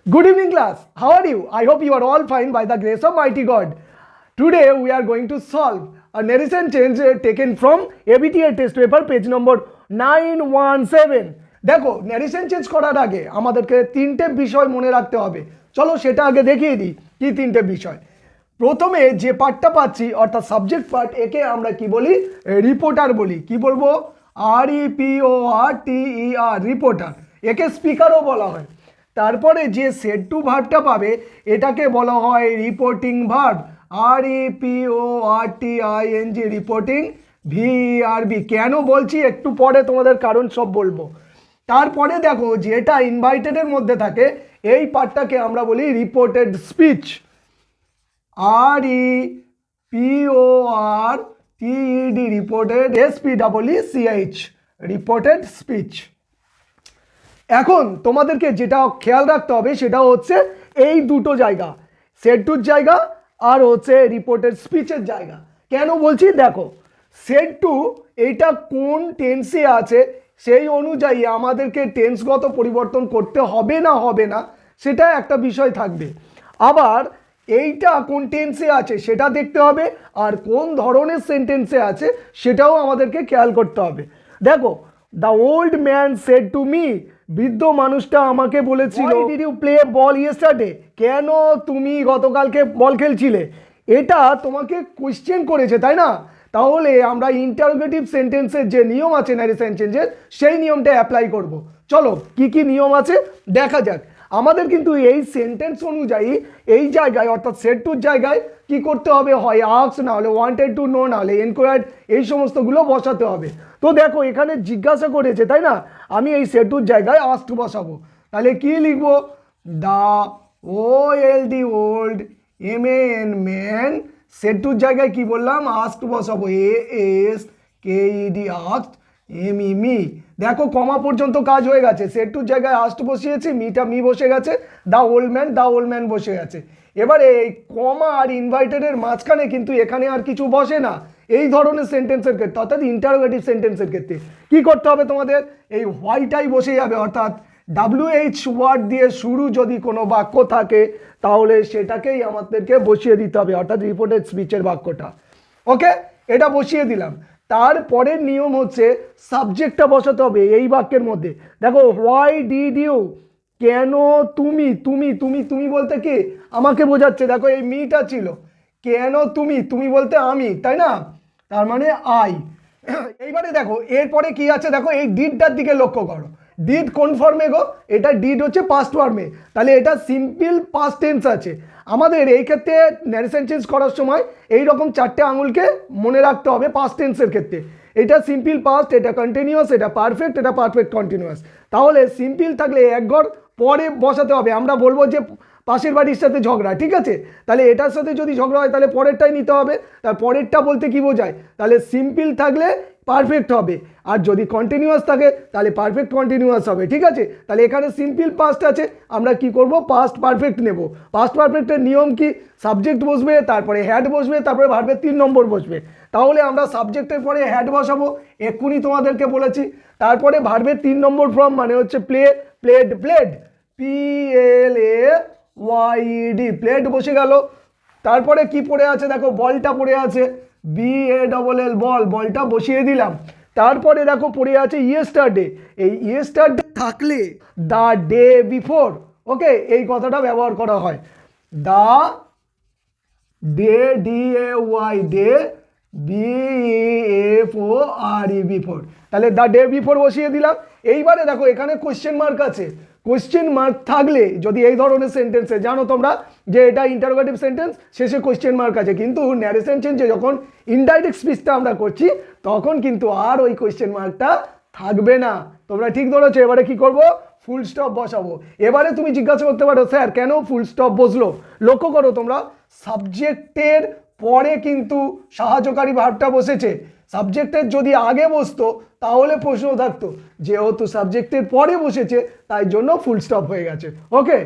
Good evening, class. How are you? I hope you are all fine by the grace of mighty God. Today we are going to solve a narration change taken from ABTA test paper page number 917. দেখো narration change করার আগে আমাদেরকে তিনটে বিষয় মনে রাখতে হবে। চলো সেটা আগে দেখিয়ে দিই কি তিনটে বিষয়। প্রথমে যে পার্টটা পাচ্ছি অর্থাৎ সাবজেক্ট পার্ট, একে আমরা কি বলি? রিপোর্টার বলি। কি বলবো? REPORTER, reporter. একে স্পিকারও বলা হয়। তারপরে যে সেট টু ভার্বটা পাবে এটাকে বলা হয় reporting verb, REPORTING, reporting VERB। কেন বলছি একটু পরে তোমাদের কারণ সব বলবো। তারপরে দেখো যেটা ইনভাইটেডের মধ্যে থাকে এই পার্টটাকে আমরা বলি reported speech, REPORTED, reported SPEECH, reported speech. এখন তোমাদেরকে যেটা খেয়াল রাখতে হবে সেটা হচ্ছে এই দুটো জায়গা, সেট টুর জায়গা আর হচ্ছে রিপোর্টেড স্পিচের জায়গা। কেন বলছি? দেখো সেট টু এইটা কোন টেন্সে আছে সেই অনুযায়ী আমাদেরকে টেন্সগত পরিবর্তন করতে হবে না সেটা একটা বিষয় থাকবে। আবার এইটা কোন টেন্সে আছে সেটা দেখতে হবে, আর কোন ধরনের সেন্টেন্সে আছে সেটাও আমাদেরকে খেয়াল করতে হবে। দেখো the old man said to me, বৃদ্ধ মানুষটা আমাকে বলেছিল, why did you play ball yesterday, কেন তুমি গতকালকে বল খেলছিলে। এটা তোমাকে কোয়েশ্চেন করেছে, তাই না? তাহলে আমরা ইন্টারোগেটিভ সেন্টেন্সের যে নিয়ম আছে ন্যারেশন চেঞ্জের সেই নিয়মটা অ্যাপ্লাই করব। চলো কি কি নিয়ম আছে দেখা যাক। আমাদের কিন্তু এই সেন্টেন্স অনুযায়ী এই জায়গায় অর্থাৎ সেট টুর জায়গায় কি করতে হবে? হয় আস্ক, না হলে ওয়ান্টেড টু নো, না হলে এনকোয়ার্ড, এই সমস্তগুলো বসাতে হবে। তো দেখো এখানে জিজ্ঞাসা করেছে, তাই না? আমি এই সেট টুর জায়গায় আস্ক বসাবো। তাহলে কি লিখবো? The OLD old, MAN man, set টুর জায়গায় কি বললাম? আস্ক বসাবো, ASKED, আস্ক, ME। দেখো কমা পর্যন্ত কাজ হয়ে গেছে। সেট টুর জায়গায় আস্ক বসিয়েছি, মিটা মি বসে গেছে, দ্য ওল্ড ম্যান বসে গেছে। এবারে এই কমা আর ইনভাইটেডের মাঝখানে কিন্তু এখানে আর কিছু বসে না এই ধরনের সেন্টেন্সের ক্ষেত্রে, অর্থাৎ ইন্টারোগেটিভ সেন্টেন্সের ক্ষেত্রে কি করতে হবে তোমাদের? এই হোয়াইটাই বসে যাবে, অর্থাৎ WH ওয়ার্ড দিয়ে শুরু যদি কোনো বাক্য থাকে তাহলে সেটাকেই আমাদেরকে বসিয়ে দিতে হবে, অর্থাৎ রিপোর্টেড স্পিচের বাক্যটা। ওকে, এটা বসিয়ে দিলাম। তারপরের নিয়ম হচ্ছে সাবজেক্টটা বসাতে হবে এই বাক্যের মধ্যে। দেখো হোয়াই ডিড ইউ, কেন তুমি, তুমি তুমি তুমি বলতে কি আমাকে বোঝাচ্ছে। দেখো এই মিটা ছিল, কেন তুমি, তুমি বলতে আমি, তাই না? তার মানে আই। এইবারে দেখো এরপরে কি আছে, দেখো এই ডিডটার দিকে লক্ষ্য করো। ডিড কোন ফর্মে গো? এটা ডিড হচ্ছে পাস্ট ফর্মে, তাহলে এটা সিম্পল পাস্ট টেন্স আছে। আমাদের এই ক্ষেত্রে ন্যারেশন চেঞ্জ করার সময় এই রকম চারটে আঙুলকে মনে রাখতে হবে পাস্ট টেন্সের ক্ষেত্রে। এটা সিম্পল পাস্ট, এটা কন্টিনিউয়াস, এটা পারফেক্ট, এটা পারফেক্ট কন্টিনিউয়াস। তাহলে সিম্পল থাকলে এক ঘর পরে বসাতে হবে। আমরা বলবো যে পাশের বাড়ির সাথে ঝগড়া, ঠিক আছে? তাহলে এটার সাথে যদি ঝগড়া হয় তাহলে পরেরটাই নিতে হবে। তার পরেরটা বলতে কি বোঝায়? তাহলে সিম্পল থাকলে পারফেক্ট হবে, আর যদি কন্টিনিউয়াস থাকে তাহলে পারফেক্ট কন্টিনিউয়াস হবে, ঠিক আছে? তাহলে এখানে সিম্পল পাস্ট আছে, আমরা কি করব? পাস্ট পারফেক্ট নেব। পাস্ট পারফেক্টের নিয়ম কি? সাবজেক্ট বসবে, তারপরে হ্যাড বসবে, তারপরে ভার্বের 3 নম্বর বসবে। তাহলে আমরা সাবজেক্টের পরে হ্যাড বসাবো, এক্ষুনি তোমাদেরকে বলেছি। তারপরে ভার্বের 3 নম্বর ফর্ম মানে হচ্ছে play, played, played, PLAYED, played বসে গেল। তারপরে কি পড়ে আছে? দেখো বলটা পড়ে আছে, BALL, বল, বলটা বসিয়ে দিলাম। তারপরে দেখো পড়ে আছে ইয়েস্টারডে, এই ইয়েস্টারডে থাকলে দ্য ডে বিফোর, ওকে, এই কথাটা ব্যবহার করা হয়। The day, DAY, day, BEFORE, before. তাহলে দ্য ডে বিফোর বসিয়ে দিলাম। এইবারে দেখো এখানে কোয়েশ্চেন মার্ক আছে। কোয়েশ্চেন মার্ক থাকলে যদি এই ধরনের সেন্টেন্সে, জানো তোমরা যে এটা ইন্টারোগেটিভ সেন্টেন্স, শেষে কোয়েশ্চেন মার্ক আছে, কিন্তু ন্যারেশন চেঞ্জে যখন ইনডাইরেক্ট স্পিচটা আমরা করছি তখন কিন্তু আর ওই কোয়েশ্চেন মার্কটা থাকবে না। তোমরা ঠিক ধরেছো। এবারে কি করব? ফুল স্টপ বসাবো। এবারে তুমি জিজ্ঞাসা করতে পারো, স্যার কেন ফুল স্টপ বসলো? লক্ষ্য করো তোমরা, সাবজেক্টের পরে কিন্তু সাহায্যকারী ভার্বটা বসেছে। সাবজেক্টের যদি আগে বসতো তাহলে প্রশ্ন থাকতো, যেহেতু সাবজেক্টের পরে বসেছে তাই জন্য ফুল স্টপ হয়ে গেছে। ওকে।